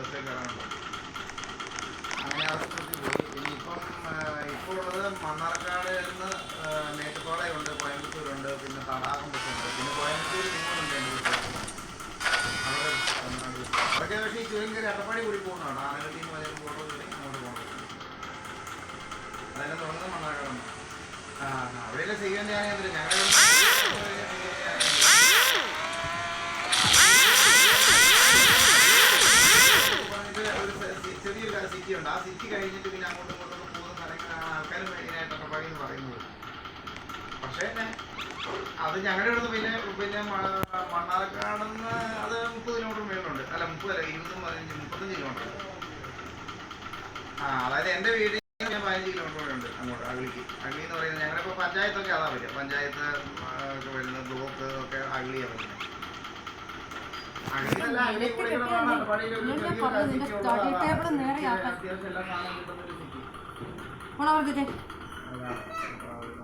ബസ്സിൽ കയറാനുണ്ട്. അങ്ങനെ ആ ബസ്സിൽ പോയി. ഇനിയിപ്പം ഇപ്പോൾ ഉള്ളത് മണ്ണാർക്കാട് നിന്ന് മേട്ടുപ്പാളയുണ്ട്, കോയമ്പത്തൂരുണ്ട്, പിന്നെ തടാകം ബസ്സുണ്ട്, പിന്നെ കോയമ്പത്തൂർ നിങ്ങളുണ്ട് എൻ്റെ വീട്ടിൽ. അതൊക്കെ പക്ഷേ ഈ ചുരുങ്ങി അട്ടപ്പാടി കൂടി പോകുന്നതാണ്. ആനകളിൽ നിന്ന് വലിയ ഫോട്ടോ കൂടി അങ്ങോട്ട് പോകുന്നത്. അതെല്ലാം തുടങ്ങുന്നത് മണ്ണാർക്കാടാണ്. അവിടെയല്ലേ ചെയ്യാൻ ഞങ്ങൾ ചെറിയൊരു സിറ്റി ഉണ്ട്. ആ സിറ്റി കഴിഞ്ഞിട്ട് പിന്നെ അങ്ങോട്ടും ഇങ്ങോട്ടൊക്കെ പോകുന്ന സ്ഥലങ്ങളാണ് ആൾക്കാർ മെയിനായിട്ട് അട്ടപ്പാടി എന്ന് പറയുന്നത്. പക്ഷേ അത് ഞങ്ങളുടെ ഇവിടുന്ന് പിന്നെ മണ്ണാർക്കാട് നിന്ന് അത് 30 കിലോമീറ്റർ മേലുണ്ട്. അല്ല 30 അല്ല 35 കിലോമീറ്റർ. അതായത് എൻ്റെ വീട്ടിൽ 15 കിലോമീറ്റർ ഉണ്ട് അങ്ങോട്ട് അഗ്ലിക്ക്. അഗ്ലി എന്ന് പറയുന്നത് ഞങ്ങളിപ്പോൾ പഞ്ചായത്തൊക്കെ അതാ പറ്റുക. പഞ്ചായത്ത് ഒക്കെ വരുന്ന ബ്ലോക്ക് ഒക്കെ അഗ്ലിയാണ് വരുന്നത്. അത്യാവശ്യം എല്ലാ സാധനവും കിട്ടുന്ന ഒരു സിറ്റി.